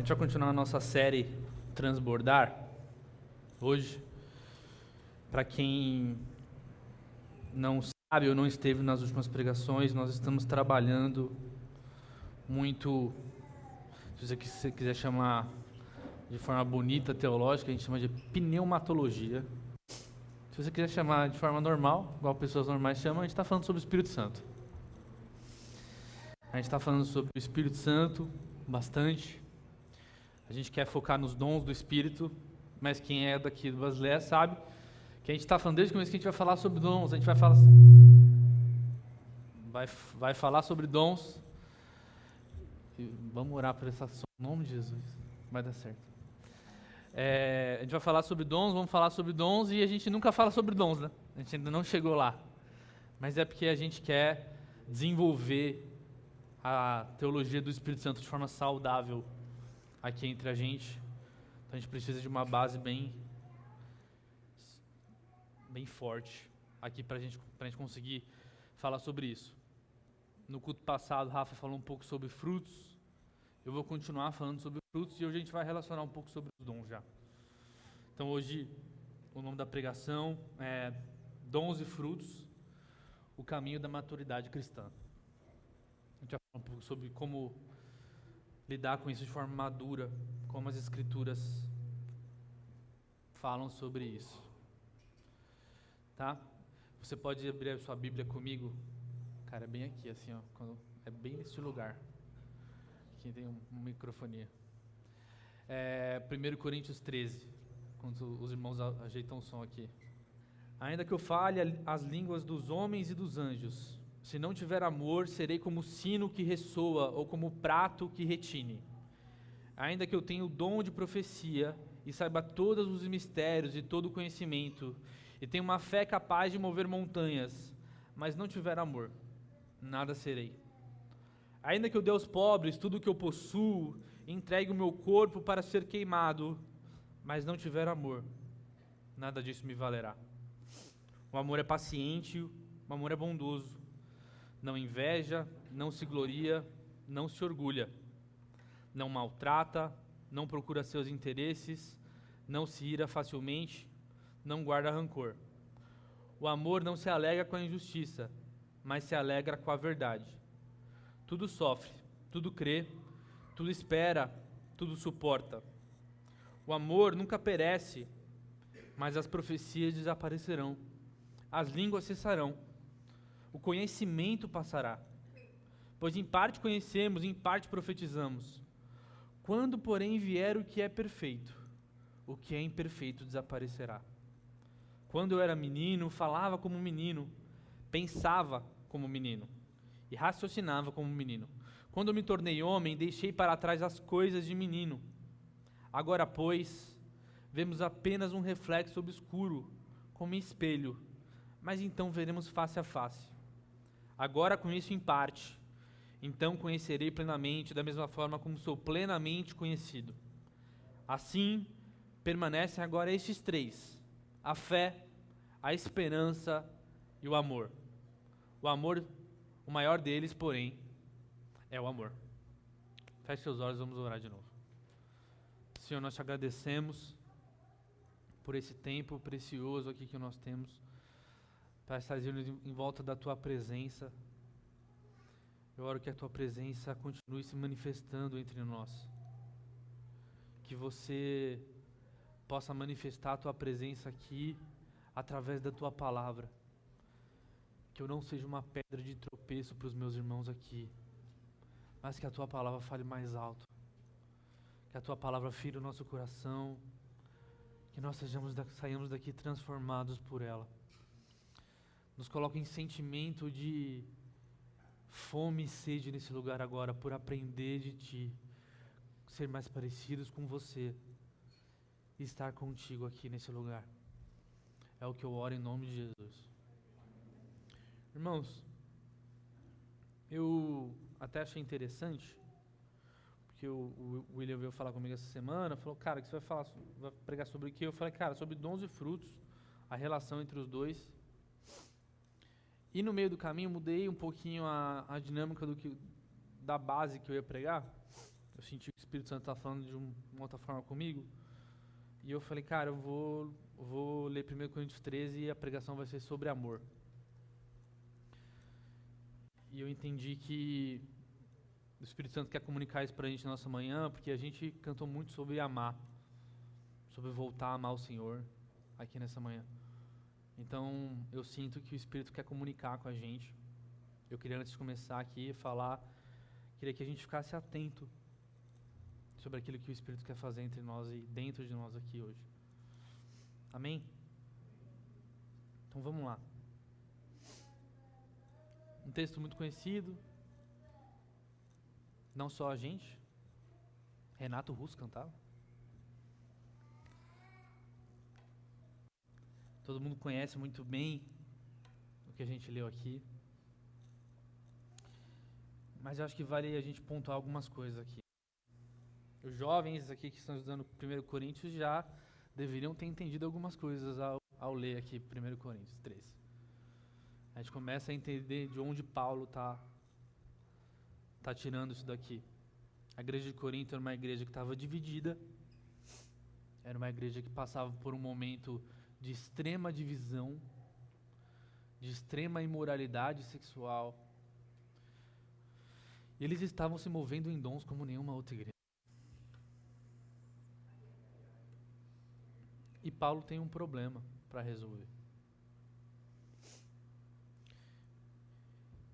gente vai continuar a nossa série Transbordar hoje. Para quem não sabe ou não esteve nas últimas pregações, nós estamos trabalhando muito, se você quiser chamar de forma bonita, teológica, a gente chama de pneumatologia. Se você quiser chamar de forma normal, igual pessoas normais chamam, a gente está falando sobre o Espírito Santo. A gente está falando sobre o Espírito Santo bastante. A gente quer focar nos dons do Espírito, mas quem é daqui do Basileia sabe que a gente está falando desde o começo que a gente vai falar sobre dons. A gente vai falar sobre dons. E vamos orar por essa ação. Em nome de Jesus, vai dar certo. A gente vai falar sobre dons, vamos falar sobre dons e a gente nunca fala sobre dons, né? A gente ainda não chegou lá. Mas é porque a gente quer desenvolver a teologia do Espírito Santo de forma saudável aqui entre a gente. Então a gente precisa de uma base bem forte aqui pra gente conseguir falar sobre isso. No culto passado, Rafa falou um pouco sobre frutos. Eu vou continuar falando sobre frutos e hoje a gente vai relacionar um pouco sobre os dons já. Então hoje o nome da pregação é Dons e Frutos, o caminho da maturidade cristã. A gente vai falar um pouco sobre como lidar com isso de forma madura, como as Escrituras falam sobre isso. Tá? Você pode abrir a sua Bíblia comigo. Cara, é bem aqui, assim, ó. É bem nesse lugar. Aqui tem uma microfonia. 1 Coríntios 13. Quando os irmãos ajeitam o som aqui. Ainda que eu fale as línguas dos homens e dos anjos, se não tiver amor, serei como o sino que ressoa ou como o prato que retine. Ainda que eu tenha o dom de profecia e saiba todos os mistérios e todo o conhecimento, e tenha uma fé capaz de mover montanhas, mas não tiver amor, nada serei. Ainda que eu dê aos pobres tudo o que eu possuo, e entregue o meu corpo para ser queimado, mas não tiver amor, nada disso me valerá. O amor é paciente, o amor é bondoso. Não inveja, não se gloria, não se orgulha. Não maltrata, não procura seus interesses, não se ira facilmente, não guarda rancor. O amor não se alegra com a injustiça, mas se alegra com a verdade. Tudo sofre, tudo crê, tudo espera, tudo suporta. O amor nunca perece, mas as profecias desaparecerão. As línguas cessarão. O conhecimento passará. Pois em parte conhecemos, em parte profetizamos. Quando, porém, vier o que é perfeito, o que é imperfeito desaparecerá. Quando eu era menino, falava como menino, pensava como menino e raciocinava como menino. Quando eu me tornei homem, deixei para trás as coisas de menino. Agora, pois, vemos apenas um reflexo obscuro, como em espelho, mas então veremos face a face. Agora conheço em parte, então conhecerei plenamente, da mesma forma como sou plenamente conhecido. Assim, permanecem agora estes três: a fé, a esperança e o amor. O amor, o maior deles, porém, é o amor. Feche seus olhos, vamos orar de novo. Senhor, nós te agradecemos por esse tempo precioso aqui que nós temos para estar em volta da tua presença. Eu oro que a tua presença continue se manifestando entre nós. Que você possa manifestar a tua presença aqui através da tua palavra. Que eu não seja uma pedra de tropeço para os meus irmãos aqui, mas que a tua palavra fale mais alto. Que a tua palavra fira o nosso coração. Que nós saiamos daqui transformados por ela. Nos coloca em sentimento de fome e sede nesse lugar agora, por aprender de ti, ser mais parecidos com você e estar contigo aqui nesse lugar. É o que eu oro em nome de Jesus. Irmãos, eu até achei interessante, porque o William veio falar comigo essa semana, falou, cara, que você vai pregar sobre o quê? Eu falei, cara, sobre dons e frutos, a relação entre os dois. E no meio do caminho mudei um pouquinho a dinâmica da base que eu ia pregar. Eu senti que o Espírito Santo está falando de uma outra forma comigo. E eu falei, cara, eu vou ler 1 Coríntios 13 e a pregação vai ser sobre amor. E eu entendi que o Espírito Santo quer comunicar isso pra gente na nossa manhã, porque a gente cantou muito sobre amar, sobre voltar a amar o Senhor aqui nessa manhã. Então, eu sinto que o Espírito quer comunicar com a gente. Eu queria, antes de começar aqui, queria que a gente ficasse atento sobre aquilo que o Espírito quer fazer entre nós e dentro de nós aqui hoje. Amém? Então vamos lá. Um texto muito conhecido. Não só a gente. Renato Russo cantava. Todo mundo conhece muito bem o que a gente leu aqui. Mas eu acho que vale a gente pontuar algumas coisas aqui. Os jovens aqui que estão estudando 1 Coríntios já deveriam ter entendido algumas coisas ao ler aqui 1 Coríntios 13. A gente começa a entender de onde Paulo tá tirando isso daqui. A igreja de Corinto era uma igreja que estava dividida. Era uma igreja que passava por um momento de extrema divisão, de extrema imoralidade sexual. E eles estavam se movendo em dons como nenhuma outra igreja. E Paulo tem um problema para resolver.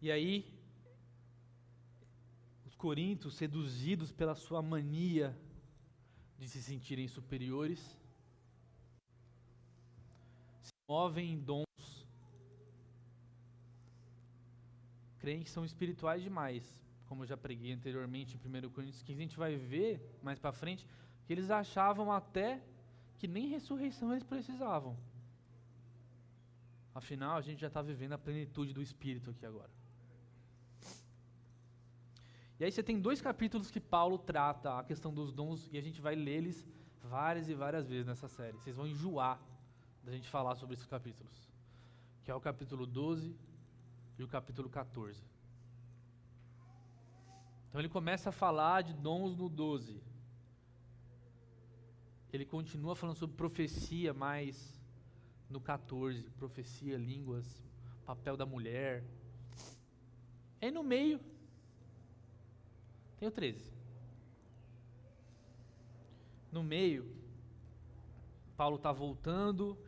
E aí, os coríntios, seduzidos pela sua mania de se sentirem superiores, se movem em dons, creem que são espirituais demais, como eu já preguei anteriormente em 1 Coríntios 15, a gente vai ver mais para frente, que eles achavam até que nem ressurreição eles precisavam. Afinal, a gente já está vivendo a plenitude do Espírito aqui agora. E aí você tem 2 capítulos que Paulo trata a questão dos dons, e a gente vai ler eles várias e várias vezes nessa série. Vocês vão enjoar da gente falar sobre esses capítulos, que é o capítulo 12 e o capítulo 14. Então ele começa a falar de dons no 12. Ele continua falando sobre profecia, mais no 14, profecia, línguas, papel da mulher. E no meio tem o 13. No meio, Paulo está voltando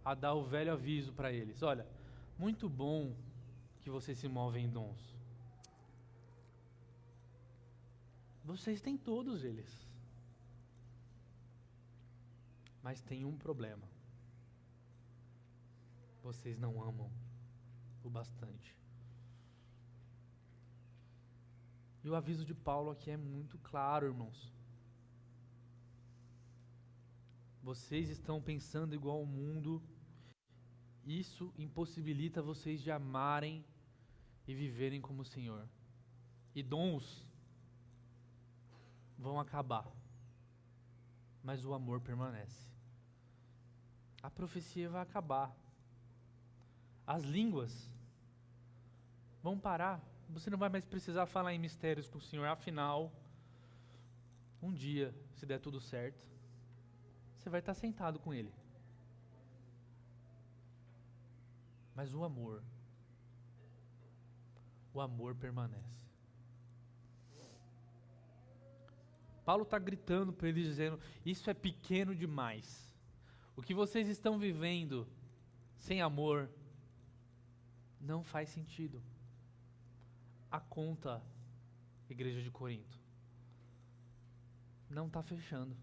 a dar o velho aviso para eles. Olha, muito bom que vocês se movem em dons. Vocês têm todos eles. Mas tem um problema. Vocês não amam o bastante. E o aviso de Paulo aqui é muito claro, irmãos. Vocês estão pensando igual ao mundo. Isso impossibilita vocês de amarem e viverem como o Senhor. E dons vão acabar, mas o amor permanece. A profecia vai acabar. As línguas vão parar. Você não vai mais precisar falar em mistérios com o Senhor. Afinal, um dia, se der tudo certo, você vai estar sentado com Ele. Mas o amor permanece. Paulo está gritando para eles, dizendo, isso é pequeno demais. O que vocês estão vivendo sem amor não faz sentido. A conta, igreja de Corinto, não está fechando.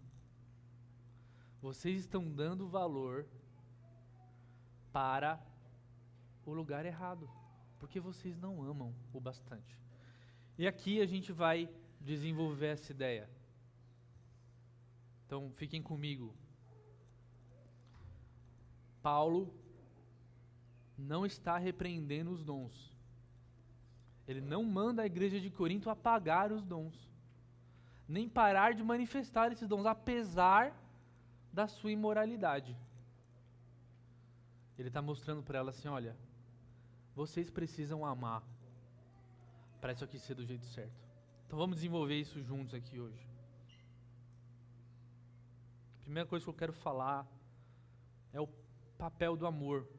Vocês estão dando valor para o lugar errado, porque vocês não amam o bastante. E aqui a gente vai desenvolver essa ideia. Então fiquem comigo. Paulo não está repreendendo os dons. Ele não manda a igreja de Corinto apagar os dons, nem parar de manifestar esses dons, apesar da sua imoralidade. Ele está mostrando para ela assim, olha, vocês precisam amar para isso aqui ser do jeito certo. Então vamos desenvolver isso juntos aqui hoje. primeira coisa que eu quero falar é o papel do amor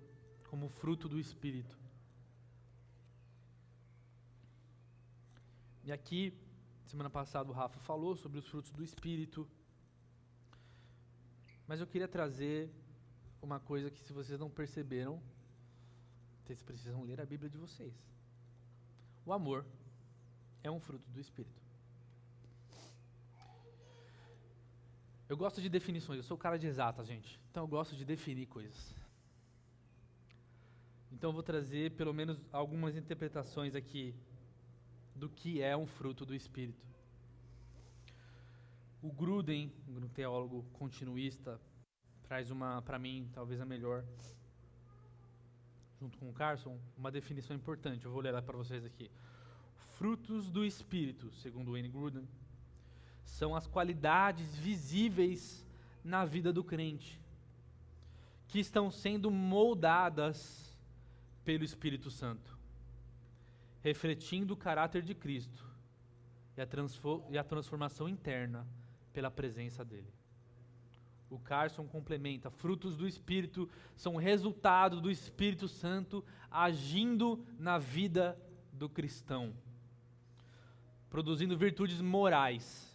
como fruto do Espírito. E aqui, semana passada o Rafa falou sobre os frutos do Espírito, mas eu queria trazer uma coisa que, se vocês não perceberam, vocês precisam ler a Bíblia de vocês. O amor é um fruto do Espírito. Eu gosto de definições, eu sou o cara de exatas, gente. Então eu gosto de definir coisas. Então eu vou trazer pelo menos algumas interpretações aqui do que é um fruto do Espírito. O Gruden, um teólogo continuista, traz para mim, talvez a melhor, junto com o Carson, uma definição importante. Eu vou ler ela para vocês aqui. Frutos do Espírito, segundo Wayne Gruden, são as qualidades visíveis na vida do crente, que estão sendo moldadas pelo Espírito Santo, refletindo o caráter de Cristo e a transformação interna pela presença dele. O Carson complementa: frutos do Espírito são resultado do Espírito Santo agindo na vida do cristão, produzindo virtudes morais,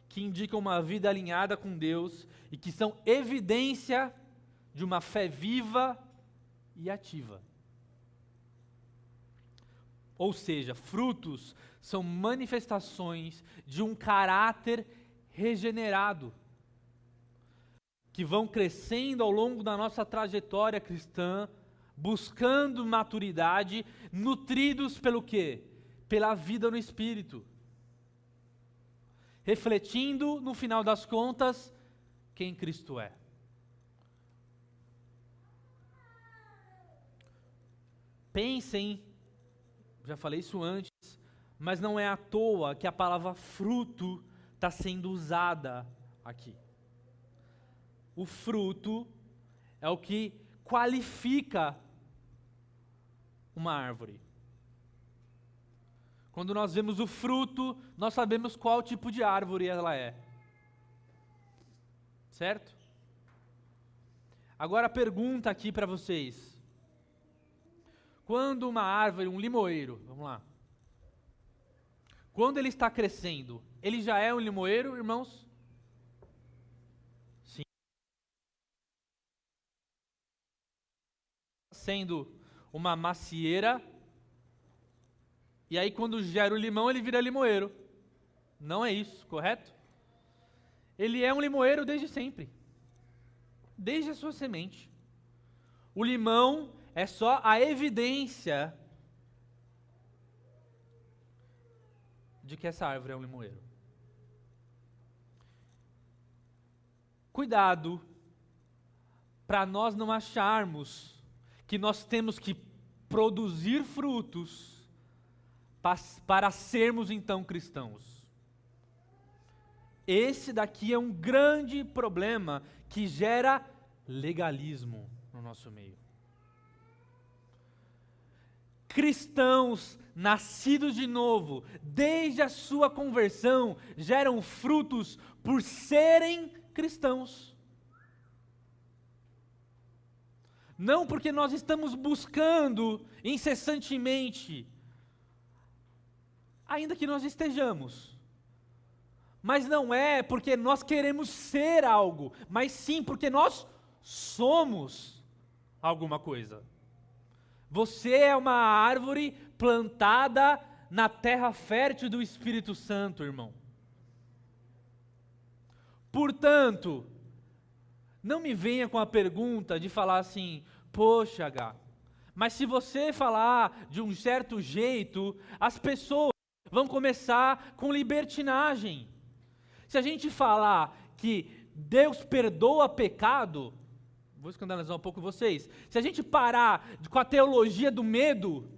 que indicam uma vida alinhada com Deus e que são evidência de uma fé viva e ativa. Ou seja, frutos são manifestações de um caráter regenerado, que vão crescendo ao longo da nossa trajetória cristã, buscando maturidade, nutridos pelo quê? Pela vida no Espírito. Refletindo, no final das contas, quem Cristo é. Pensem, já falei isso antes, mas não é à toa que a palavra fruto está sendo usada aqui. O fruto é o que qualifica uma árvore. Quando nós vemos o fruto, nós sabemos qual tipo de árvore ela é. Certo? Agora a pergunta aqui para vocês. Quando uma árvore, um limoeiro, vamos lá. Quando ele está crescendo, ele já é um limoeiro, irmãos? Sim. Sendo uma macieira, e aí quando gera o limão, ele vira limoeiro. Não é isso, correto? Ele é um limoeiro desde sempre. Desde a sua semente. O limão é só a evidência de que essa árvore é um limoeiro. Cuidado para nós não acharmos que nós temos que produzir frutos para sermos então cristãos. Esse daqui é um grande problema que gera legalismo no nosso meio. Cristãos nascidos de novo, desde a sua conversão, geram frutos por serem cristãos. Não porque nós estamos buscando incessantemente, ainda que nós estejamos. Mas não é porque nós queremos ser algo, mas sim porque nós somos alguma coisa. Você é uma árvore plantada na terra fértil do Espírito Santo, irmão. Portanto, não me venha com a pergunta de falar assim: poxa, H, mas se você falar de um certo jeito, as pessoas vão começar com libertinagem. Se a gente falar que Deus perdoa pecado, vou escandalizar um pouco vocês. Se a gente parar com a teologia do medo,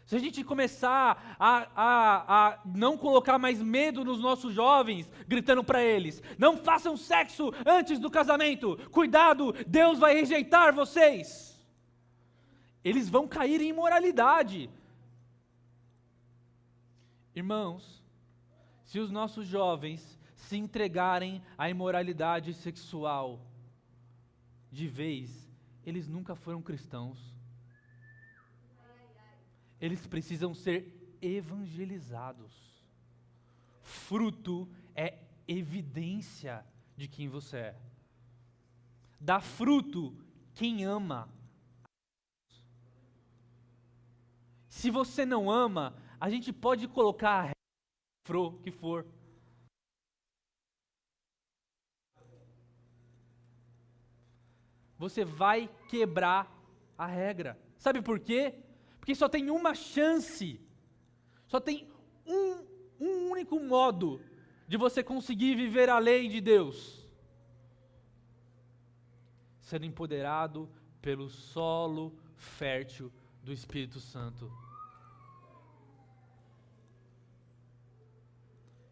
se a gente começar a não colocar mais medo nos nossos jovens, gritando para eles: não façam sexo antes do casamento, cuidado, Deus vai rejeitar vocês. Eles vão cair em imoralidade. Irmãos, se os nossos jovens se entregarem à imoralidade sexual de vez, eles nunca foram cristãos. Eles precisam ser evangelizados. Fruto é evidência de quem você é. Dá fruto quem ama. Se você não ama, a gente pode colocar a regra que for. Você vai quebrar a regra. Sabe por quê? Porque só tem uma chance. Só tem um único modo de você conseguir viver a lei de Deus. Sendo empoderado pelo solo fértil do Espírito Santo.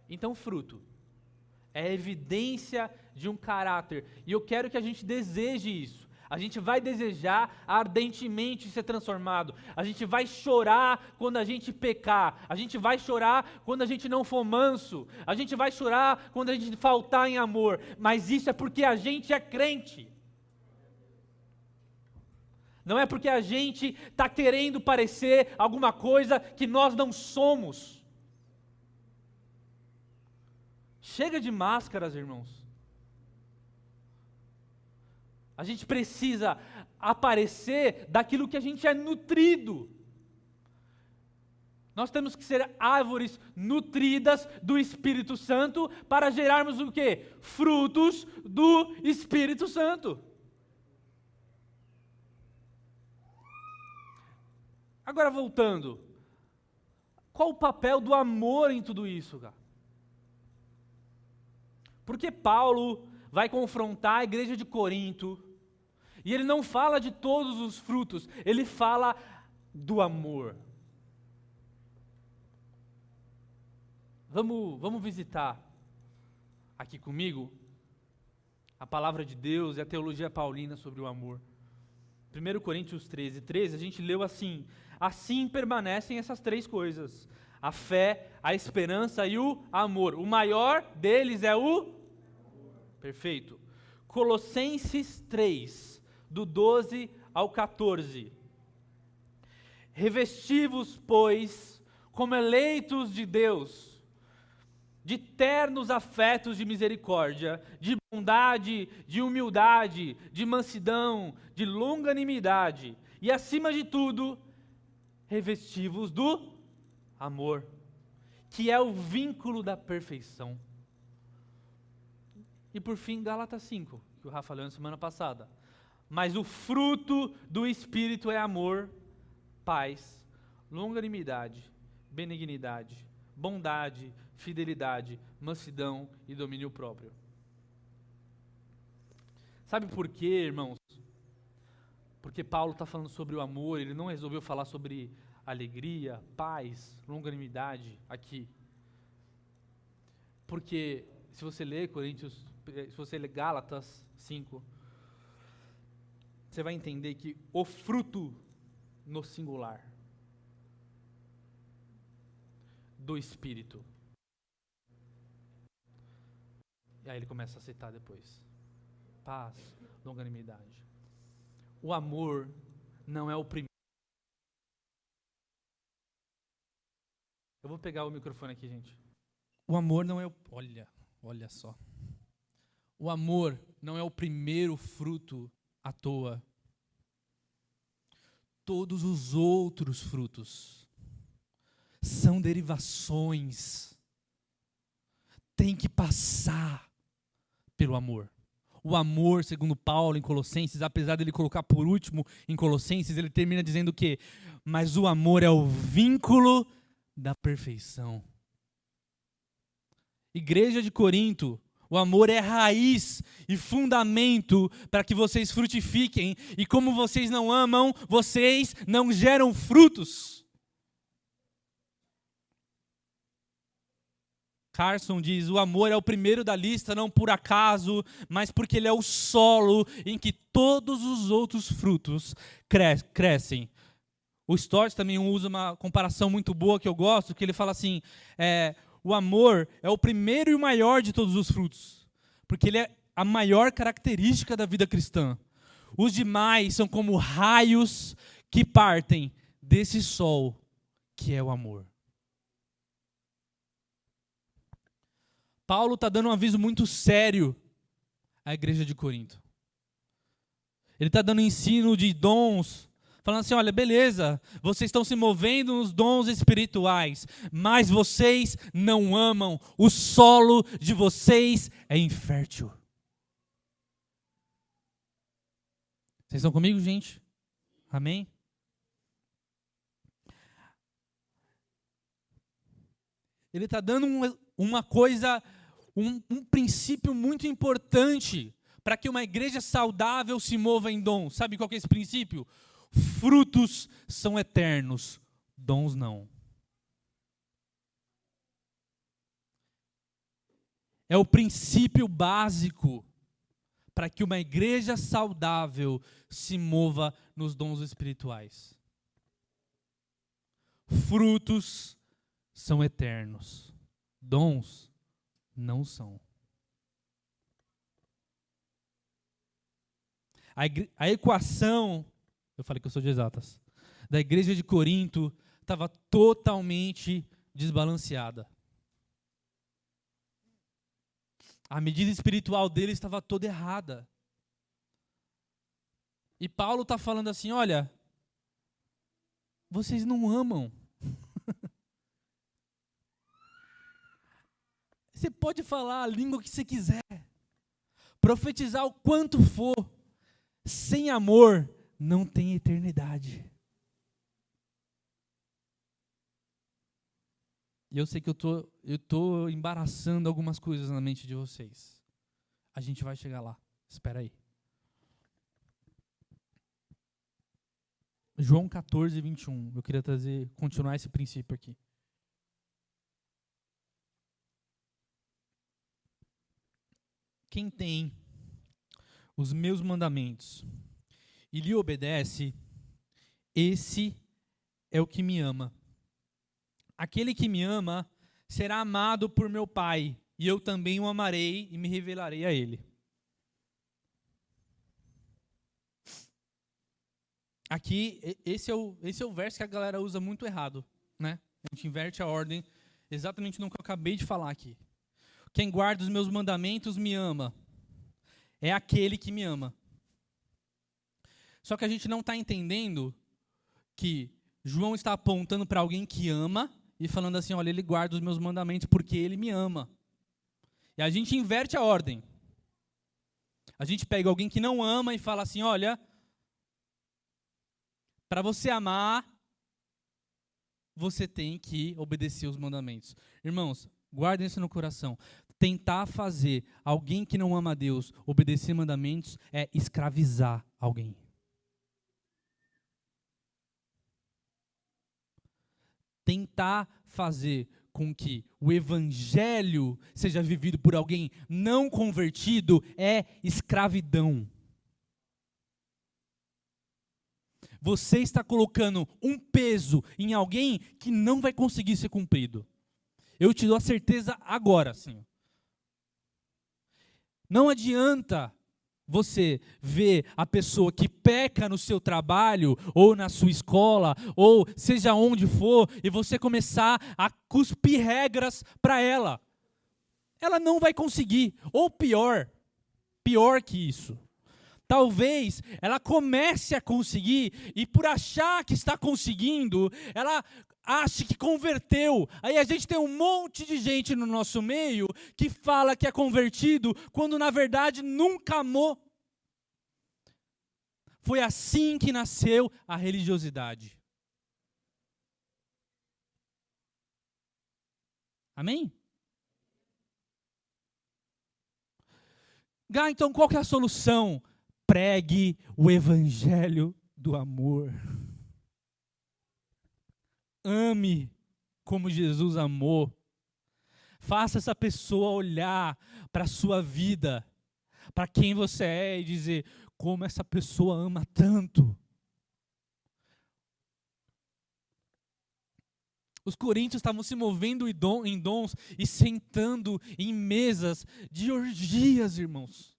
Então, fruto é evidência de um caráter. E eu quero que a gente deseje isso. A gente vai desejar ardentemente ser transformado. A gente vai chorar quando a gente pecar. A gente vai chorar quando a gente não for manso. A gente vai chorar quando a gente faltar em amor. Mas isso é porque a gente é crente. Não é porque a gente está querendo parecer alguma coisa que nós não somos. Chega de máscaras, irmãos. A gente precisa aparecer daquilo que a gente é nutrido. Nós temos que ser árvores nutridas do Espírito Santo para gerarmos o quê? Frutos do Espírito Santo. Agora voltando, qual o papel do amor em tudo isso, cara? Porque Paulo vai confrontar a igreja de Corinto, e ele não fala de todos os frutos, ele fala do amor. Vamos visitar aqui comigo a palavra de Deus e a teologia paulina sobre o amor. 1 Coríntios 13, a gente leu assim: assim permanecem essas três coisas: a fé, a esperança e o amor. O maior deles é o amor. Perfeito. Colossenses 3, do 12 ao 14. Revesti-vos, pois, como eleitos de Deus, de ternos afetos de misericórdia, de bondade, de humildade, de mansidão, de longanimidade, e acima de tudo, revesti-vos do amor, que é o vínculo da perfeição. E por fim, Gálatas 5, que o Rafa leu na semana passada. Mas o fruto do Espírito é amor, paz, longanimidade, benignidade, bondade, fidelidade, mansidão e domínio próprio. Sabe por quê, irmãos? Porque Paulo está falando sobre o amor, ele não resolveu falar sobre alegria, paz, longanimidade aqui. Porque se você ler se você ler Gálatas 5, você vai entender que o fruto no singular do Espírito. E aí ele começa a citar depois: paz, longanimidade. O amor não é o primeiro. Eu vou pegar o microfone aqui, gente. O amor não é o... Olha só. O amor não é o primeiro fruto à toa. Todos os outros frutos são derivações. Tem que passar pelo amor. O amor, segundo Paulo em Colossenses, apesar dele colocar por último em Colossenses, ele termina dizendo o quê? Mas o amor é o vínculo da perfeição. Igreja de Corinto, o amor é raiz e fundamento para que vocês frutifiquem. E como vocês não amam, vocês não geram frutos. Carson diz: o amor é o primeiro da lista, não por acaso, mas porque ele é o solo em que todos os outros frutos crescem. O Stott também usa uma comparação muito boa que eu gosto, que ele fala assim: o amor é o primeiro e o maior de todos os frutos, porque ele é a maior característica da vida cristã. Os demais são como raios que partem desse sol, que é o amor. Paulo está dando um aviso muito sério à igreja de Corinto. Ele está dando ensino de dons, falando assim, olha, beleza, vocês estão se movendo nos dons espirituais, mas vocês não amam, o solo de vocês é infértil. Vocês estão comigo, gente? Amém? Ele está dando uma coisa, um princípio muito importante para que uma igreja saudável se mova em dons. Sabe qual que é esse princípio? Frutos são eternos, dons não. É o princípio básico para que uma igreja saudável se mova nos dons espirituais. Frutos são eternos, dons não são. A equação, eu falei que eu sou de exatas, da igreja de Corinto estava totalmente desbalanceada. A medida espiritual deles estava toda errada. E Paulo está falando assim, olha, vocês não amam. Você pode falar a língua que você quiser, profetizar o quanto for, sem amor não tem eternidade. E eu sei que eu tô embaraçando algumas coisas na mente de vocês. A gente vai chegar lá. Espera aí. João 14, 21. Eu queria continuar esse princípio aqui. Quem tem os meus mandamentos e lhe obedece, esse é o que me ama. Aquele que me ama será amado por meu Pai, e eu também o amarei e me revelarei a ele. Aqui, esse é o verso que a galera usa muito errado, né? A gente inverte a ordem exatamente no que eu acabei de falar aqui. Quem guarda os meus mandamentos me ama. É aquele que me ama. Só que a gente não está entendendo que João está apontando para alguém que ama e falando assim, olha, ele guarda os meus mandamentos porque ele me ama. E a gente inverte a ordem. A gente pega alguém que não ama e fala assim, olha, para você amar, você tem que obedecer os mandamentos. Irmãos, guardem isso no coração. Tentar fazer alguém que não ama a Deus obedecer mandamentos é escravizar alguém. Tentar fazer com que o evangelho seja vivido por alguém não convertido é escravidão. Você está colocando um peso em alguém que não vai conseguir ser cumprido. Eu te dou a certeza agora, Senhor. Não adianta você ver a pessoa que peca no seu trabalho, ou na sua escola, ou seja onde for, e você começar a cuspir regras para ela. Ela não vai conseguir. Ou pior que isso. Talvez ela comece a conseguir, e por achar que está conseguindo, ela ache que converteu. Aí a gente tem um monte de gente no nosso meio que fala que é convertido, quando na verdade nunca amou. Foi assim que nasceu a religiosidade. Amém? Então qual que é a solução? Pregue o evangelho do amor. Ame como Jesus amou. Faça essa pessoa olhar para a sua vida, para quem você é e dizer, como essa pessoa ama tanto. Os coríntios estavam se movendo em dons e sentando em mesas de orgias, irmãos.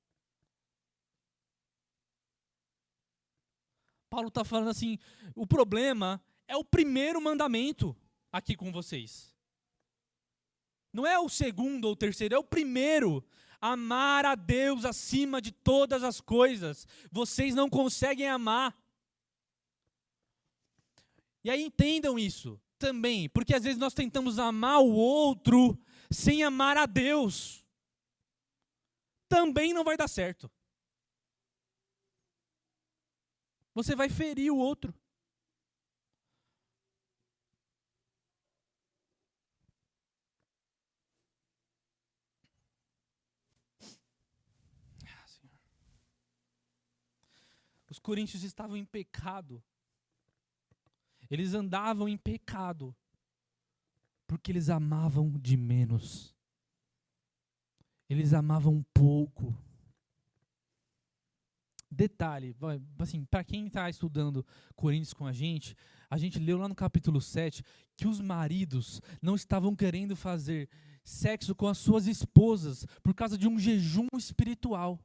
Paulo está falando assim, o problema é o primeiro mandamento aqui com vocês. Não é o segundo ou o terceiro, é o primeiro. Amar a Deus acima de todas as coisas. Vocês não conseguem amar. E aí entendam isso também, porque às vezes nós tentamos amar o outro sem amar a Deus. Também não vai dar certo. Você vai ferir o outro. Os coríntios estavam em pecado. Eles andavam em pecado. Porque eles amavam de menos. Eles amavam pouco. Detalhe, assim, para quem está estudando Coríntios com a gente leu lá no capítulo 7 que os maridos não estavam querendo fazer sexo com as suas esposas por causa de um jejum espiritual.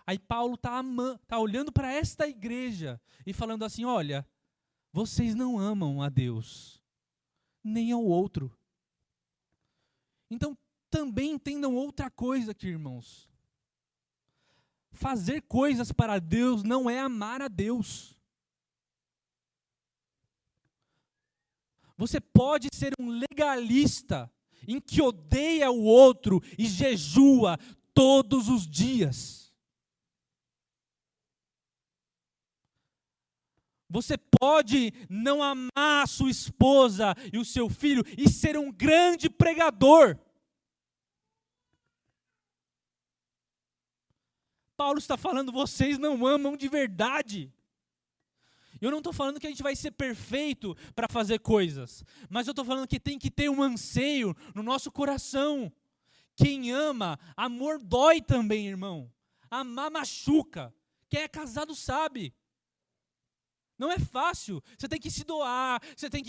Aí Paulo tá olhando para esta igreja e falando assim, olha, vocês não amam a Deus, nem ao outro. Então, também entendam outra coisa aqui, irmãos. Fazer coisas para Deus não é amar a Deus. Você pode ser um legalista em que odeia o outro e jejua todos os dias. Você pode não amar a sua esposa e o seu filho e ser um grande pregador. Paulo está falando, vocês não amam de verdade. Eu não estou falando que a gente vai ser perfeito para fazer coisas, mas eu estou falando que tem que ter um anseio no nosso coração. Quem ama, amor dói também, irmão. Amar machuca. Quem é casado sabe. Não é fácil. Você tem que se doar, você tem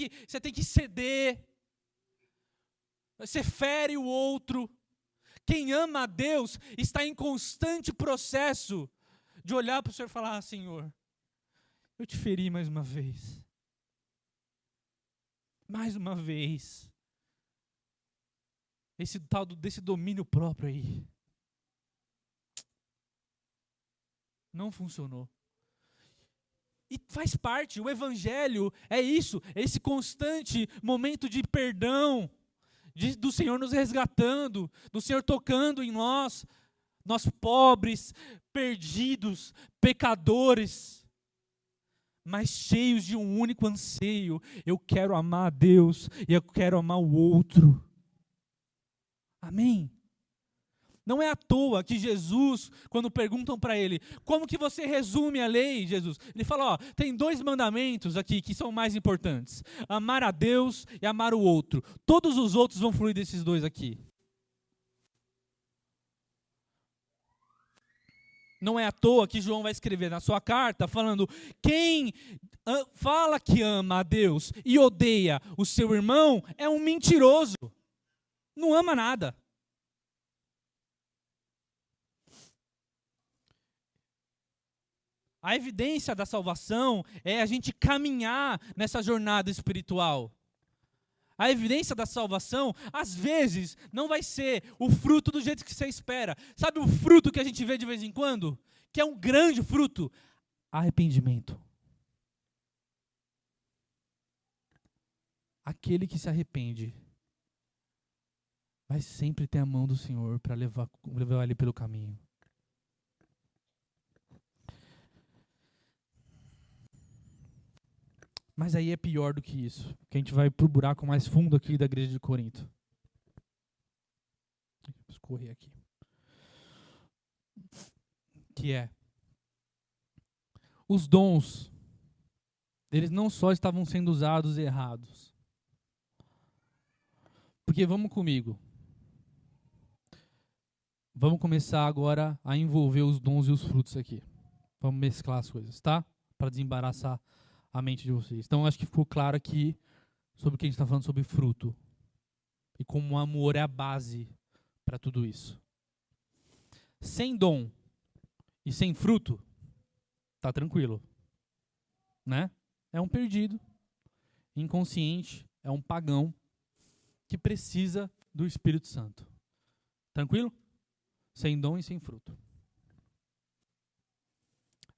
que ceder. Você fere o outro. Quem ama a Deus está em constante processo de olhar para o Senhor e falar, Senhor, eu te feri mais uma vez. Mais uma vez. Esse tal desse domínio próprio aí. Não funcionou. E faz parte, o evangelho é isso, é esse constante momento de perdão, do Senhor nos resgatando, do Senhor tocando em nós pobres, perdidos, pecadores, mas cheios de um único anseio. Eu quero amar a Deus e eu quero amar o outro. Amém? Não é à toa que Jesus, quando perguntam para ele, como que você resume a lei, Jesus? Ele fala, ó, tem 2 mandamentos aqui que são mais importantes. Amar a Deus e amar o outro. Todos os outros vão fluir desses 2 aqui. Não é à toa que João vai escrever na sua carta falando, quem fala que ama a Deus e odeia o seu irmão é um mentiroso. Não ama nada. A evidência da salvação é a gente caminhar nessa jornada espiritual. A evidência da salvação, às vezes, não vai ser o fruto do jeito que você espera. Sabe o fruto que a gente vê de vez em quando? Que é um grande fruto? Arrependimento. Aquele que se arrepende vai sempre ter a mão do Senhor para levar ele pelo caminho. Mas aí é pior do que isso, que a gente vai pro buraco mais fundo aqui da igreja de Corinto. Vou escorrer aqui. Que é, os dons, eles não só estavam sendo usados errados. Porque vamos comigo. Vamos começar agora a envolver os dons e os frutos aqui. Vamos mesclar as coisas, tá? Para desembaraçar a mente de vocês. Então, acho que ficou claro aqui sobre o que a gente está falando sobre fruto. E como o amor é a base para tudo isso. Sem dom e sem fruto, tá tranquilo, né? É um perdido, inconsciente, é um pagão que precisa do Espírito Santo. Tranquilo? Sem dom e sem fruto.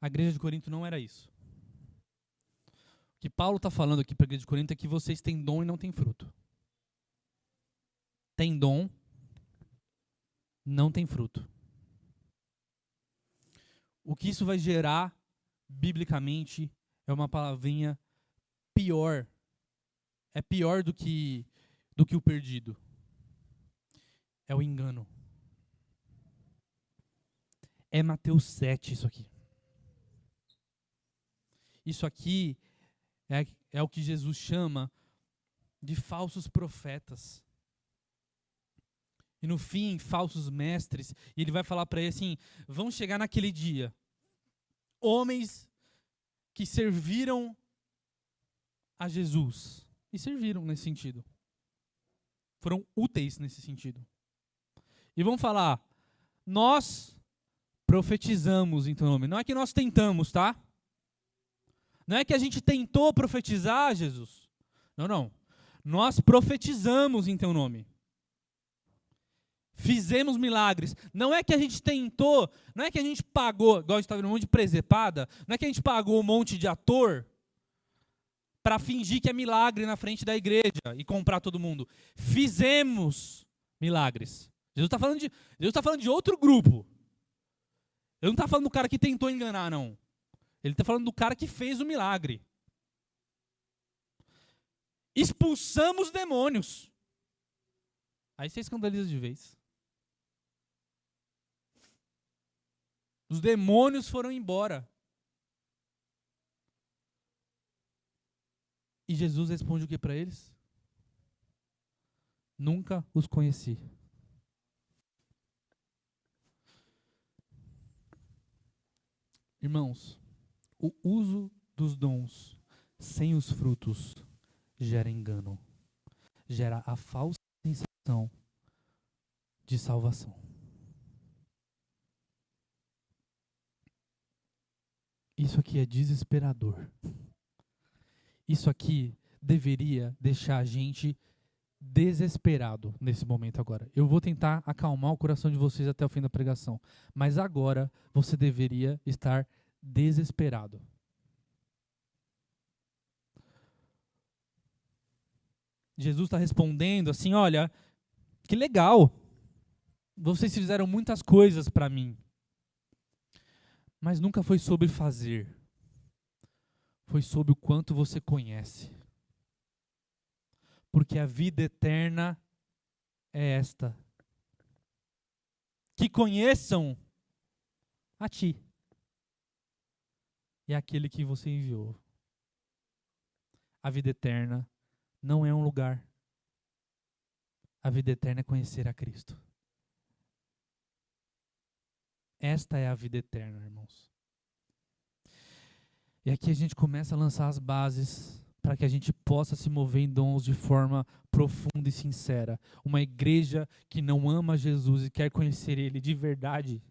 A igreja de Corinto não era isso. O que Paulo está falando aqui para a igreja de Corinto é que vocês têm dom e não têm fruto. Tem dom, não tem fruto. O que isso vai gerar, biblicamente, é uma palavrinha pior. É pior do que o perdido. É o engano. É Mateus 7 isso aqui. Isso aqui é o que Jesus chama de falsos profetas. E no fim, falsos mestres. E ele vai falar para ele assim, vão chegar naquele dia. Homens que serviram a Jesus. E serviram nesse sentido. Foram úteis nesse sentido. E vão falar, nós profetizamos em teu nome. Não é que nós tentamos, tá? Não é que a gente tentou profetizar, Jesus. Não, não. Nós profetizamos em teu nome. Fizemos milagres. Não é que a gente tentou, não é que a gente pagou, igual a gente está vendo um monte de presepada, não é que a gente pagou um monte de ator para fingir que é milagre na frente da igreja e comprar todo mundo. Fizemos milagres. Jesus está falando de outro grupo. Ele não está falando do cara que tentou enganar, não. Ele está falando do cara que fez o milagre. Expulsamos demônios. Aí você escandaliza de vez. Os demônios foram embora. E Jesus responde o que para eles? Nunca os conheci. Irmãos, o uso dos dons sem os frutos gera engano. Gera a falsa sensação de salvação. Isso aqui é desesperador. Isso aqui deveria deixar a gente desesperado nesse momento agora. Eu vou tentar acalmar o coração de vocês até o fim da pregação. Mas agora você deveria estar desesperado. Jesus está respondendo assim, olha, que legal. Vocês fizeram muitas coisas para mim. Mas nunca foi sobre fazer. Foi sobre o quanto você conhece. Porque a vida eterna é esta. Que conheçam a ti. E aquele que você enviou. A vida eterna não é um lugar. A vida eterna é conhecer a Cristo. Esta é a vida eterna, irmãos. E aqui a gente começa a lançar as bases para que a gente possa se mover em dons de forma profunda e sincera. Uma igreja que não ama Jesus e quer conhecer Ele de verdade.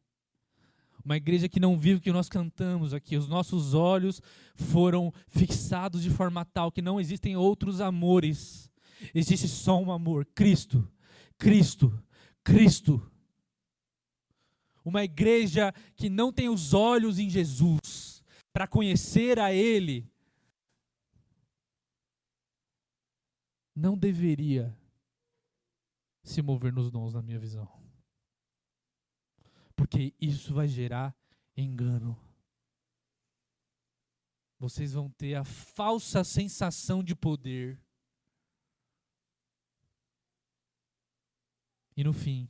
Uma igreja que não vive o que nós cantamos aqui. Os nossos olhos foram fixados de forma tal que não existem outros amores. Existe só um amor, Cristo, Cristo, Cristo. Uma igreja que não tem os olhos em Jesus para conhecer a Ele, não deveria se mover nos dons, na minha visão. Porque isso vai gerar engano. Vocês vão ter a falsa sensação de poder. E no fim,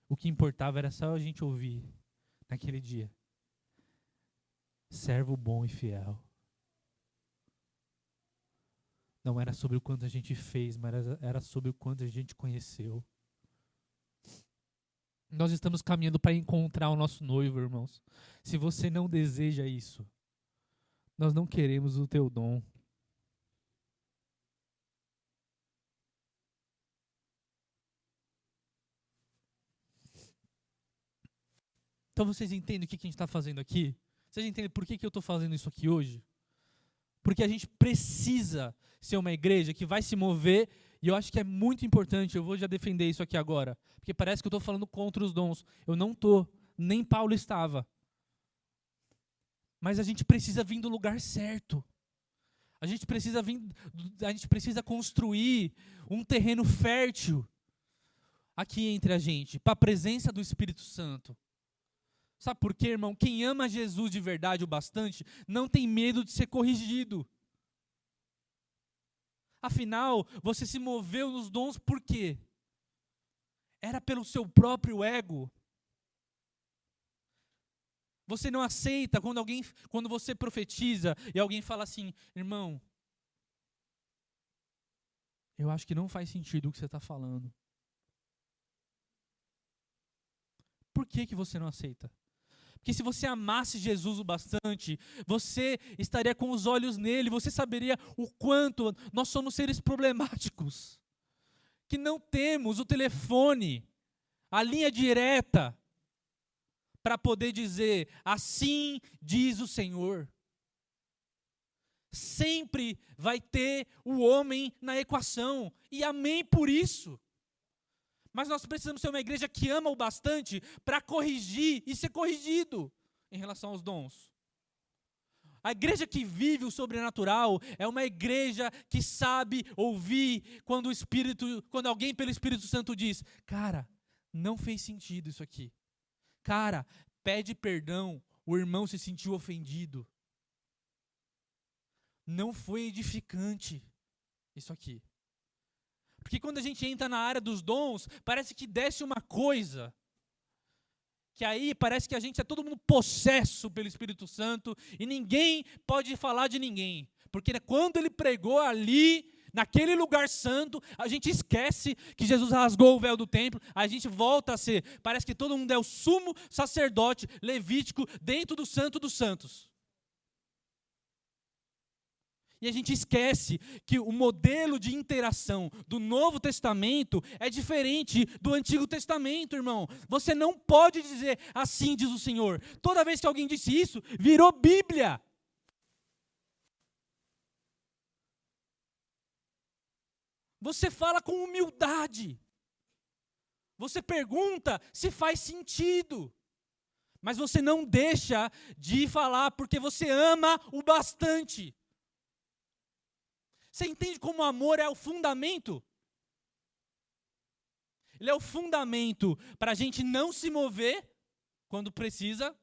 o que importava era só a gente ouvir naquele dia. Servo bom e fiel. Não era sobre o quanto a gente fez, mas era sobre o quanto a gente conheceu. Nós estamos caminhando para encontrar o nosso noivo, irmãos. Se você não deseja isso, Nós não queremos o teu dom. Então vocês entendem o que a gente está fazendo aqui? Vocês entendem por que eu estou fazendo isso aqui hoje? Porque a gente precisa ser uma igreja que vai se mover, e eu acho que é muito importante, eu vou já defender isso aqui agora, porque parece que eu estou falando contra os dons. Eu não estou, nem Paulo estava. Mas a gente precisa vir do lugar certo. A gente precisa construir um terreno fértil aqui entre a gente, para a presença do Espírito Santo. Sabe por quê, irmão? Quem ama Jesus de verdade o bastante, não tem medo de ser corrigido. Afinal, você se moveu nos dons por quê? Era pelo seu próprio ego? Você não aceita quando você profetiza e alguém fala assim, irmão, eu acho que não faz sentido o que você está falando. Por que você não aceita? Porque se você amasse Jesus o bastante, você estaria com os olhos nele, você saberia o quanto nós somos seres problemáticos, que não temos o telefone, a linha direta, para poder dizer, assim diz o Senhor. Sempre vai ter o homem na equação, e amém por isso. Mas nós precisamos ser uma igreja que ama o bastante para corrigir e ser corrigido em relação aos dons. A igreja que vive o sobrenatural é uma igreja que sabe ouvir quando alguém pelo Espírito Santo diz, cara, não fez sentido isso aqui. Cara, pede perdão, o irmão se sentiu ofendido. Não foi edificante isso aqui. Porque quando a gente entra na área dos dons, parece que desce uma coisa, que aí parece que a gente é todo mundo possesso pelo Espírito Santo, e ninguém pode falar de ninguém. Porque quando ele pregou ali, naquele lugar santo, a gente esquece que Jesus rasgou o véu do templo, a gente volta a ser, parece que todo mundo é o sumo sacerdote levítico dentro do Santo dos Santos. E a gente esquece que o modelo de interação do Novo Testamento é diferente do Antigo Testamento, irmão. Você não pode dizer assim diz o Senhor. Toda vez que alguém disse isso, virou Bíblia. Você fala com humildade. Você pergunta se faz sentido. Mas você não deixa de falar porque você ama o bastante. Você entende como o amor é o fundamento? Ele é o fundamento para a gente não se mover quando precisa,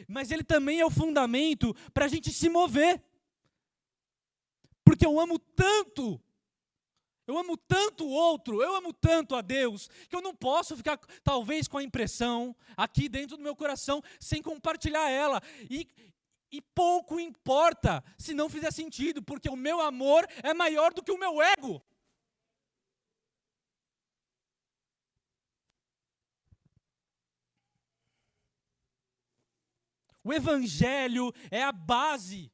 mas ele também é o fundamento para a gente se mover. Porque eu amo tanto o outro, eu amo tanto a Deus, que eu não posso ficar, talvez, com a impressão aqui dentro do meu coração, sem compartilhar ela. E pouco importa se não fizer sentido, porque o meu amor é maior do que o meu ego. O Evangelho é a base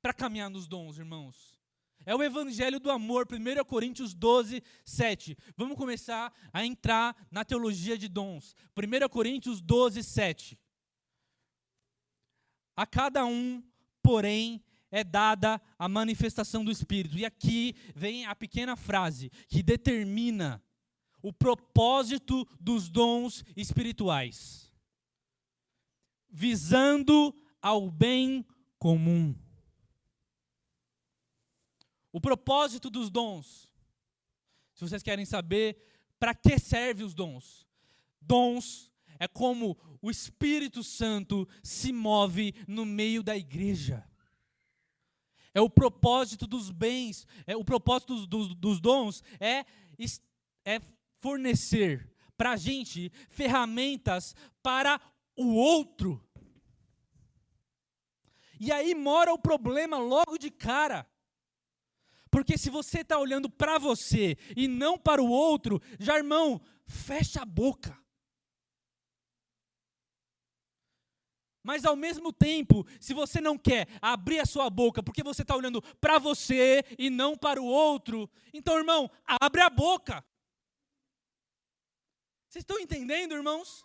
para caminhar nos dons, irmãos. É o Evangelho do amor, 1 Coríntios 12, 7. Vamos começar a entrar na teologia de dons. 1 Coríntios 12, 7. A cada um, porém, é dada a manifestação do Espírito. E aqui vem a pequena frase que determina o propósito dos dons espirituais. Visando ao bem comum. O propósito dos dons. Se vocês querem saber para que servem os dons. Dons é como o Espírito Santo se move no meio da igreja. É o propósito dos bens, o propósito dos dons é fornecer para a gente ferramentas para o outro. E aí mora o problema logo de cara. Porque se você está olhando para você e não para o outro, já, irmão, fecha a boca. Mas ao mesmo tempo, se você não quer abrir a sua boca porque você está olhando para você e não para o outro, então, irmão, abre a boca. Vocês estão entendendo, irmãos?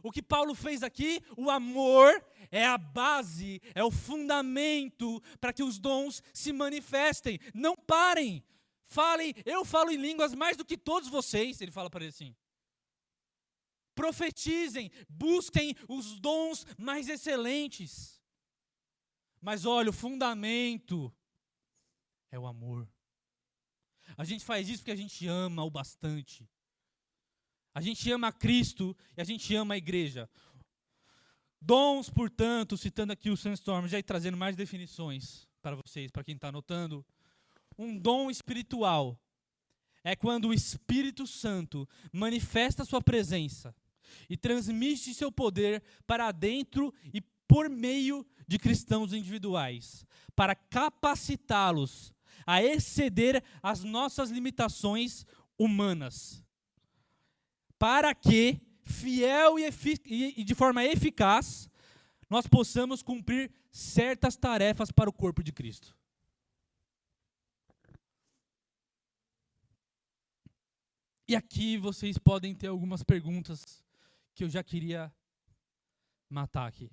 O que Paulo fez aqui, o amor é a base, é o fundamento para que os dons se manifestem. Não parem. Falem, eu falo em línguas mais do que todos vocês, ele fala para ele assim. Profetizem, busquem os dons mais excelentes. Mas olha, o fundamento é o amor. A gente faz isso porque a gente ama o bastante. A gente ama a Cristo e a gente ama a igreja. Dons, portanto, citando aqui o Sandstorm, já trazendo mais definições para vocês, para quem está anotando. Um dom espiritual é quando o Espírito Santo manifesta a sua presença e transmite seu poder para dentro e por meio de cristãos individuais, para capacitá-los a exceder as nossas limitações humanas, para que, fiel e de forma eficaz, nós possamos cumprir certas tarefas para o corpo de Cristo. E aqui vocês podem ter algumas perguntas que eu já queria matar aqui.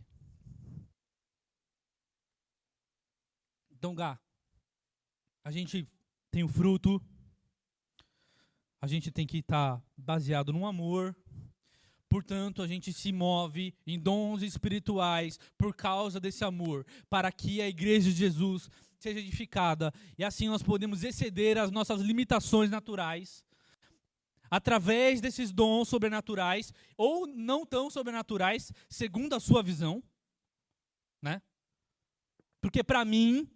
Então, Gá, a gente tem o fruto, a gente tem que estar baseado no amor, portanto, a gente se move em dons espirituais por causa desse amor, para que a igreja de Jesus seja edificada, e assim nós podemos exceder as nossas limitações naturais, através desses dons sobrenaturais, ou não tão sobrenaturais, segundo a sua visão, né? Porque para mim,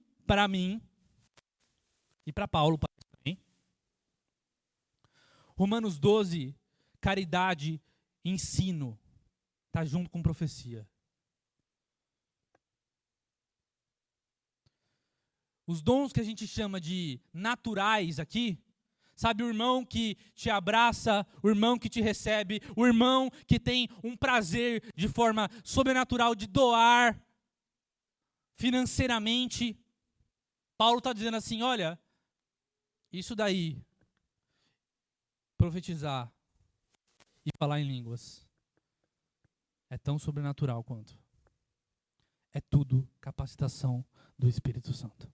e para Paulo também, Romanos 12, caridade, ensino, está junto com profecia. Os dons que a gente chama de naturais aqui, sabe, o irmão que te abraça, o irmão que te recebe, o irmão que tem um prazer de forma sobrenatural de doar financeiramente. Paulo está dizendo assim, olha, isso daí, profetizar e falar em línguas, é tão sobrenatural quanto. É tudo capacitação do Espírito Santo.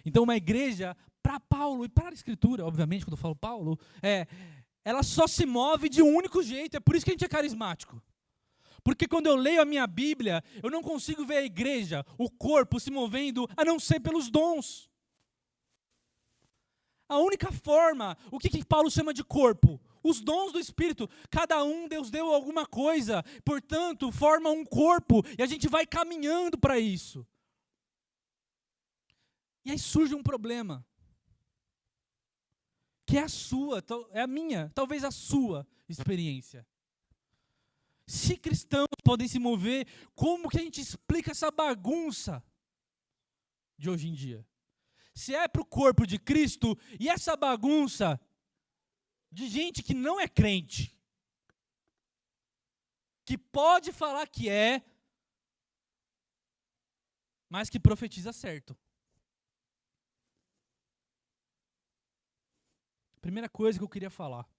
Então uma igreja, para Paulo e para a Escritura, obviamente, quando eu falo Paulo, ela só se move de um único jeito, é por isso que a gente é carismático. Porque quando eu leio a minha Bíblia, eu não consigo ver a igreja, o corpo se movendo, a não ser pelos dons. A única forma, o que Paulo chama de corpo? Os dons do Espírito, cada um Deus deu alguma coisa, portanto, forma um corpo, e a gente vai caminhando para isso. E aí surge um problema, que é a sua, é a minha, talvez a sua experiência. Se cristãos podem se mover, como que a gente explica essa bagunça de hoje em dia? Se é para o corpo de Cristo, e essa bagunça de gente que não é crente, que pode falar que é, mas que profetiza certo. Primeira coisa que eu queria falar.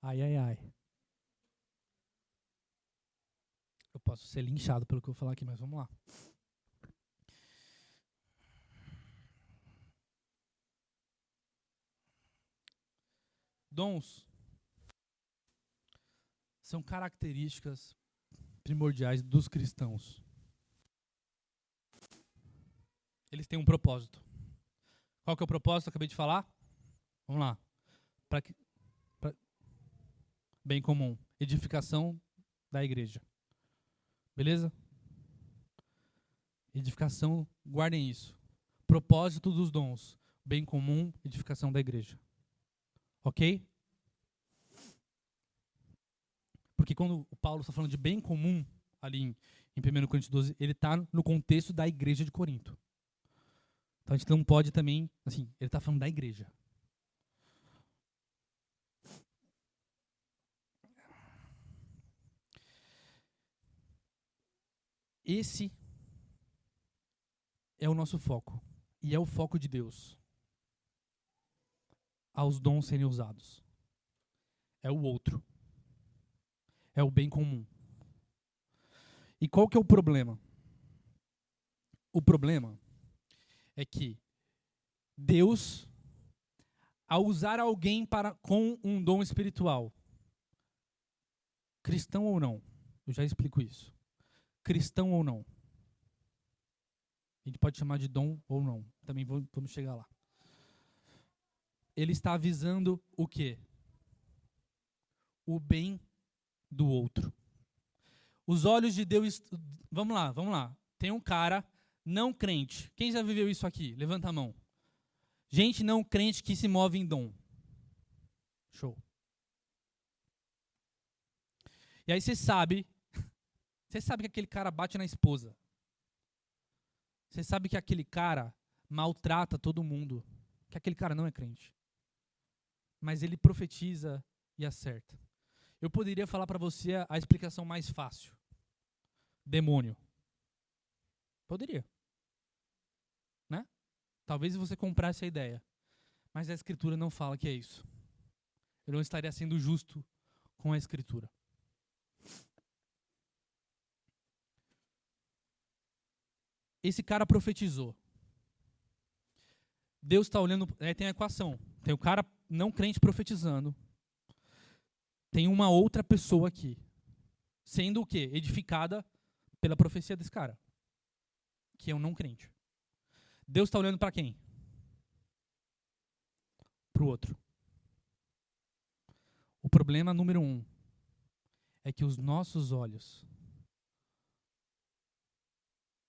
Ai. Eu posso ser linchado pelo que eu vou falar aqui, mas vamos lá. Dons são características primordiais dos cristãos. Eles têm um propósito. Qual que é o propósito que eu acabei de falar? Vamos lá. Bem comum. Edificação da igreja. Beleza? Edificação, guardem isso. Propósito dos dons. Bem comum, edificação da igreja. Ok? Porque quando o Paulo está falando de bem comum, ali em 1 Coríntios 12, ele está no contexto da igreja de Corinto. Então a gente não pode também, assim, ele está falando da igreja. Esse é o nosso foco. E é o foco de Deus. Aos dons serem usados. É o outro. É o bem comum. E qual que é o problema? O problema é que Deus, ao usar alguém com um dom espiritual, cristão ou não, eu já explico isso. Cristão ou não. A gente pode chamar de dom ou não. Também vamos chegar lá. Ele está avisando o quê? O bem do outro. Os olhos de Deus... Vamos lá. Tem um cara não crente. Quem já viveu isso aqui? Levanta a mão. Gente não crente que se move em dom. Show. E aí você sabe que aquele cara bate na esposa. Você sabe que aquele cara maltrata todo mundo. Que aquele cara não é crente. Mas ele profetiza e acerta. Eu poderia falar para você a explicação mais fácil. Demônio. Poderia. Né? Talvez você comprasse a ideia. Mas a Escritura não fala que é isso. Eu não estaria sendo justo com a Escritura. Esse cara profetizou. Deus está olhando... tem a equação. Tem o cara não crente profetizando. Tem uma outra pessoa aqui. Sendo o quê? Edificada pela profecia desse cara. Que é um não crente. Deus está olhando para quem? Para o outro. O problema número 1 é que os nossos olhos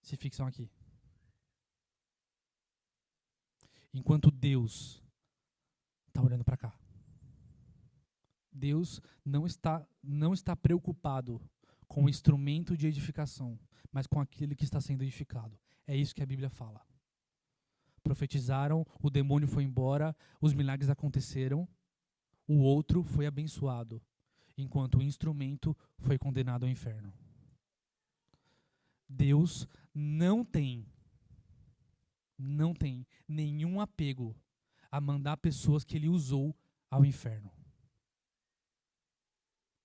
se fixam aqui. Enquanto Deus está olhando para cá. Deus não está preocupado com o instrumento de edificação, mas com aquele que está sendo edificado. É isso que a Bíblia fala. Profetizaram, o demônio foi embora, os milagres aconteceram, o outro foi abençoado, enquanto o instrumento foi condenado ao inferno. Deus não tem nenhum apego a mandar pessoas que ele usou ao inferno.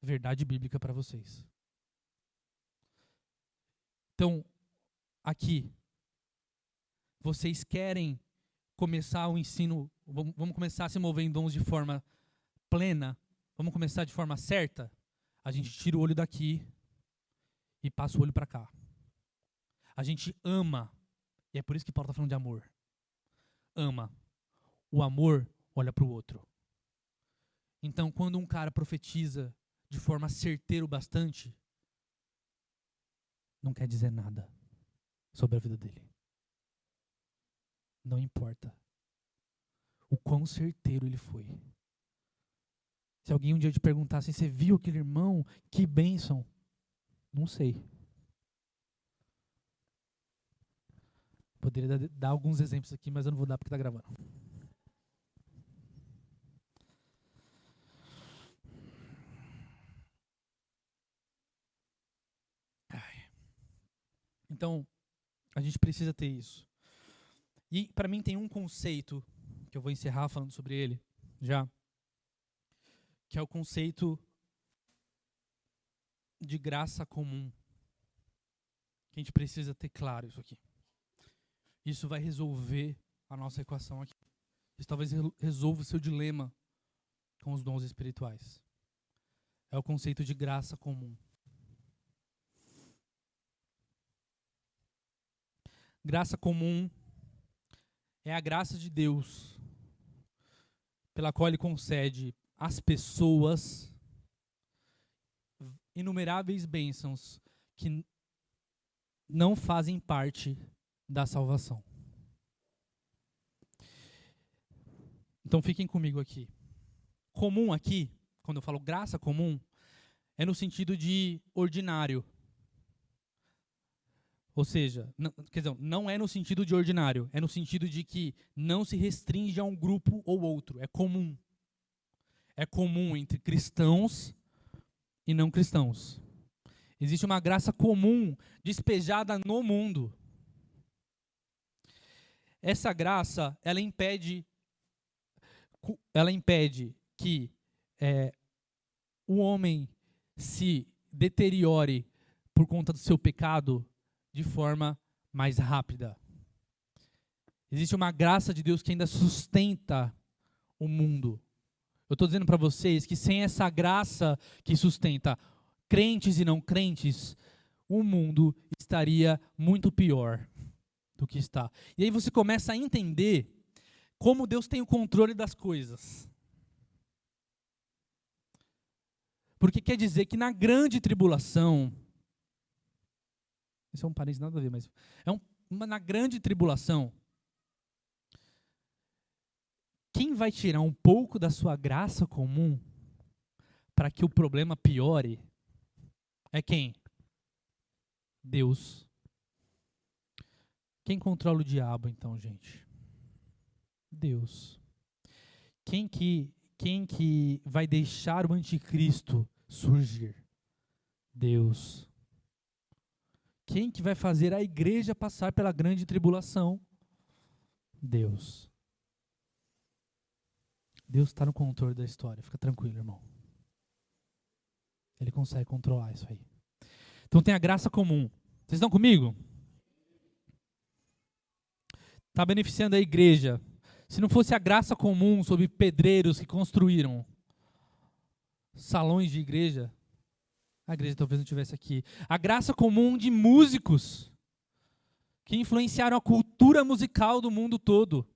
Verdade bíblica para vocês. Então, aqui, vocês querem começar o ensino, vamos começar a se mover em dons de forma plena, vamos começar de forma certa? A gente tira o olho daqui e passa o olho para cá. A gente ama, e é por isso que Paulo está falando de amor. Ama. O amor olha para o outro. Então, quando um cara profetiza de forma certeira o bastante, não quer dizer nada sobre a vida dele. Não importa o quão certeiro ele foi. Se alguém um dia te perguntar assim, você viu aquele irmão? Que bênção. Não sei. Poderia dar alguns exemplos aqui, mas eu não vou dar porque está gravando. Então, a gente precisa ter isso. E para mim tem um conceito, que eu vou encerrar falando sobre ele, já, que é o conceito de graça comum. Que a gente precisa ter claro isso aqui. Isso vai resolver a nossa equação aqui. Isso talvez resolva o seu dilema com os dons espirituais. É o conceito de graça comum. Graça comum é a graça de Deus, pela qual Ele concede às pessoas inumeráveis bênçãos que não fazem parte da salvação. Então fiquem comigo aqui. Comum aqui, quando eu falo graça comum, é no sentido de ordinário. Ou seja, não é no sentido de ordinário, é no sentido de que não se restringe a um grupo ou outro, é comum. É comum entre cristãos e não cristãos. Existe uma graça comum despejada no mundo. Essa graça, ela impede que o homem se deteriore por conta do seu pecado de forma mais rápida. Existe uma graça de Deus que ainda sustenta o mundo. Eu estou dizendo para vocês que sem essa graça que sustenta crentes e não crentes, o mundo estaria muito pior do que está. E aí você começa a entender como Deus tem o controle das coisas. Porque quer dizer que na grande tribulação, isso é um parênteses nada a ver, mas na grande tribulação, quem vai tirar um pouco da sua graça comum para que o problema piore é quem? Deus. Quem controla o diabo então, gente? Deus. Quem que vai deixar o anticristo surgir? Deus. Quem que vai fazer a igreja passar pela grande tribulação? Deus. Deus está no controle da história, fica tranquilo, irmão. Ele consegue controlar isso aí. Então tem a graça comum. Vocês estão comigo? Está beneficiando a igreja. Se não fosse a graça comum sobre pedreiros que construíram salões de igreja, a igreja talvez não estivesse aqui. A graça comum de músicos que influenciaram a cultura musical do mundo todo.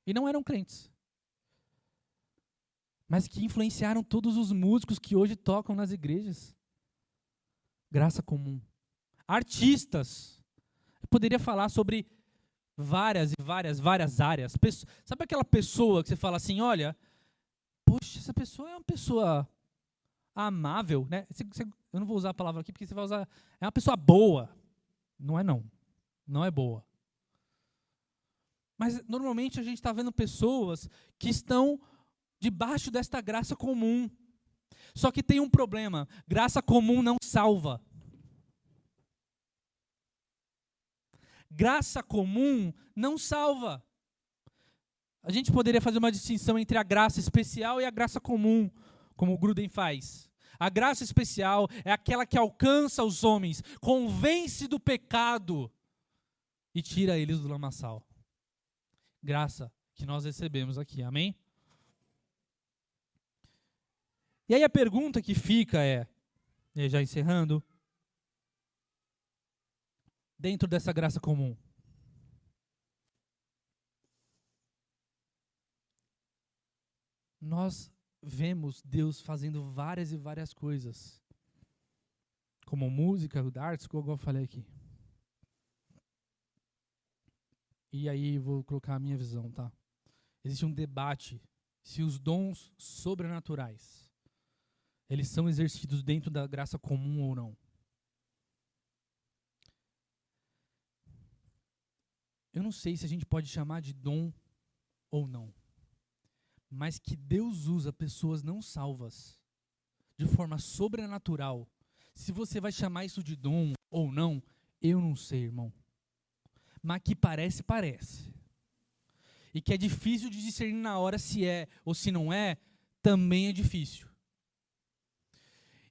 E não eram crentes. Mas que influenciaram todos os músicos que hoje tocam nas igrejas. Graça comum. Artistas. Eu poderia falar sobre várias áreas. Sabe aquela pessoa que você fala assim, olha, poxa, essa pessoa é uma pessoa amável, né? Eu não vou usar a palavra aqui porque você vai usar, é uma pessoa boa. Não é não. Não é boa. Mas normalmente a gente está vendo pessoas que estão debaixo desta graça comum. Só que tem um problema, graça comum não salva. Graça comum não salva. A gente poderia fazer uma distinção entre a graça especial e a graça comum, como o Gruden faz. A graça especial é aquela que alcança os homens, convence do pecado e tira eles do lamaçal. Graça que nós recebemos aqui, amém? E aí a pergunta que fica já encerrando, dentro dessa graça comum, nós vemos Deus fazendo várias e várias coisas, como música, artes, como eu falei aqui. E aí vou colocar a minha visão, tá? Existe um debate se os dons sobrenaturais eles são exercidos dentro da graça comum ou não. Eu não sei se a gente pode chamar de dom ou não. Mas que Deus usa pessoas não salvas de forma sobrenatural. Se você vai chamar isso de dom ou não, eu não sei, irmão. Mas que parece, parece. E que é difícil de discernir na hora se é ou se não é, também é difícil.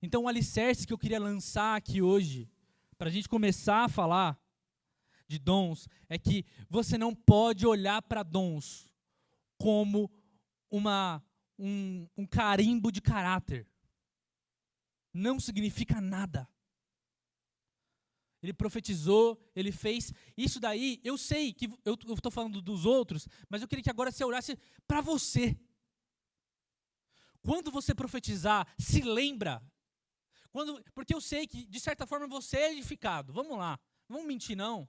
Então o alicerce que eu queria lançar aqui hoje, para a gente começar a falar de dons, é que você não pode olhar para dons como um carimbo de caráter. Não significa nada. Ele profetizou, ele fez. Isso daí, eu sei que eu estou falando dos outros, mas eu queria que agora você olhasse para você. Quando você profetizar, se lembra. Porque eu sei que, de certa forma, você é edificado. Vamos lá, não vamos mentir não.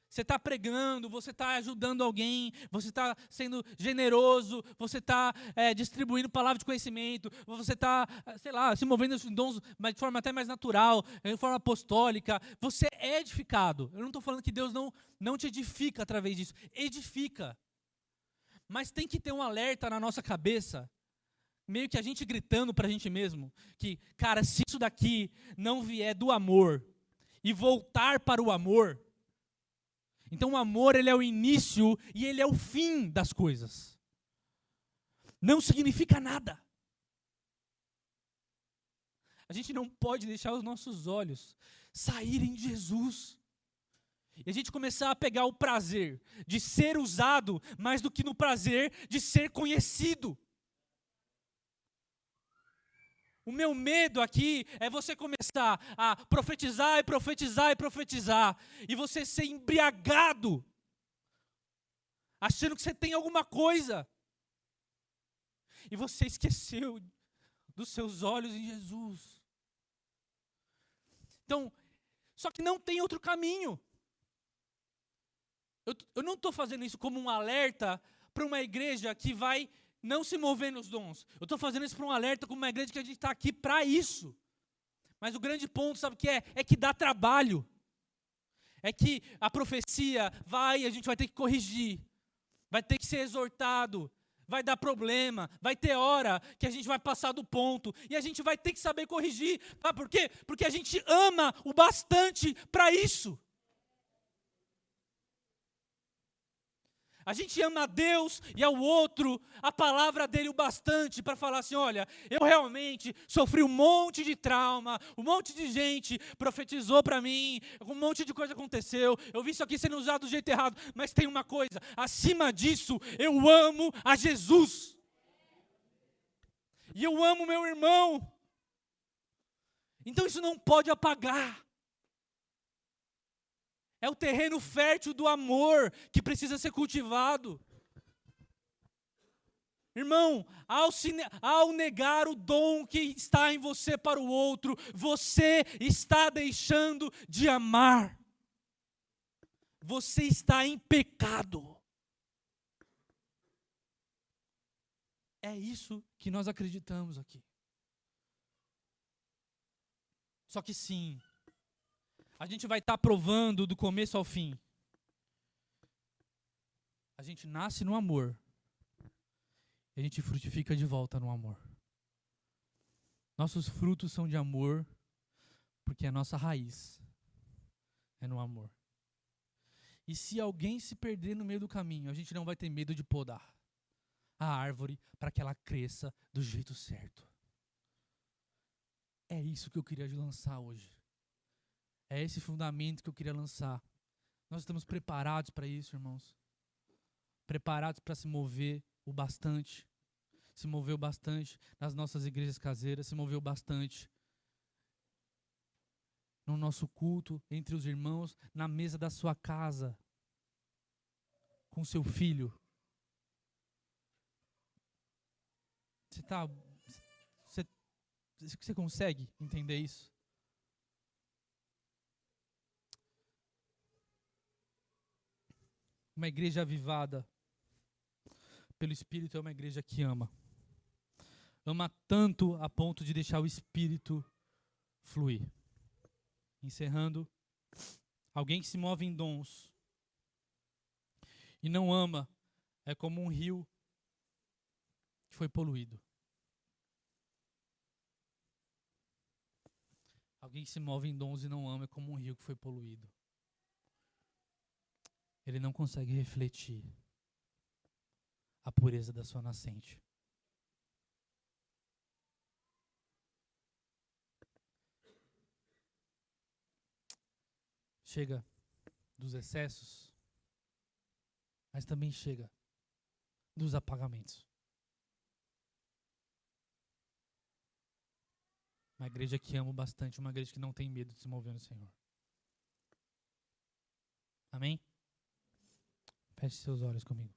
Você está pregando, você está ajudando alguém, você está sendo generoso, você está distribuindo palavra de conhecimento, você está, se movendo em dons mas de forma até mais natural, de forma apostólica. Você é edificado. Eu não estou falando que Deus não te edifica através disso. Edifica. Mas tem que ter um alerta na nossa cabeça meio que a gente gritando pra gente mesmo, que, cara, se isso daqui não vier do amor e voltar para o amor, então o amor, ele é o início e ele é o fim das coisas. Não significa nada. A gente não pode deixar os nossos olhos saírem de Jesus. E a gente começar a pegar o prazer de ser usado mais do que no prazer de ser conhecido. O meu medo aqui é você começar a profetizar e profetizar e profetizar, e você ser embriagado, achando que você tem alguma coisa, e você esqueceu dos seus olhos em Jesus. Então, só que não tem outro caminho. Eu não estou fazendo isso como um alerta para uma igreja que vai não se mover nos dons. Eu estou fazendo isso para um alerta como uma igreja que a gente está aqui para isso. Mas o grande ponto, sabe o que é? É que dá trabalho. É que a profecia a gente vai ter que corrigir. Vai ter que ser exortado. Vai dar problema. Vai ter hora que a gente vai passar do ponto. E a gente vai ter que saber corrigir. Sabe por quê? Porque a gente ama o bastante para isso. A gente ama a Deus e ao outro, a palavra dele o bastante para falar assim, olha, eu realmente sofri um monte de trauma, um monte de gente profetizou para mim, um monte de coisa aconteceu, eu vi isso aqui sendo usado do jeito errado, mas tem uma coisa, acima disso, eu amo a Jesus. E eu amo meu irmão. Então isso não pode apagar. É o terreno fértil do amor que precisa ser cultivado. Irmão, ao negar o dom que está em você para o outro, você está deixando de amar. Você está em pecado. É isso que nós acreditamos aqui. Só que sim, a gente vai estar provando do começo ao fim. A gente nasce no amor. E a gente frutifica de volta no amor. Nossos frutos são de amor, porque a nossa raiz é no amor. E se alguém se perder no meio do caminho, a gente não vai ter medo de podar a árvore para que ela cresça do jeito certo. É isso que eu queria lançar hoje. É esse fundamento que eu queria lançar. Nós estamos preparados para isso, irmãos. Preparados para se mover o bastante. Se moveu bastante nas nossas igrejas caseiras, se moveu bastante no nosso culto, entre os irmãos, na mesa da sua casa, com seu filho. Você consegue entender isso? Uma igreja avivada pelo Espírito é uma igreja que ama. Ama tanto a ponto de deixar o Espírito fluir. Encerrando, alguém que se move em dons e não ama é como um rio que foi poluído. Alguém que se move em dons e não ama é como um rio que foi poluído. Ele não consegue refletir a pureza da sua nascente. Chega dos excessos, mas também chega dos apagamentos. Uma igreja que ama bastante, uma igreja que não tem medo de se mover no Senhor. Amém? Feche seus olhos comigo.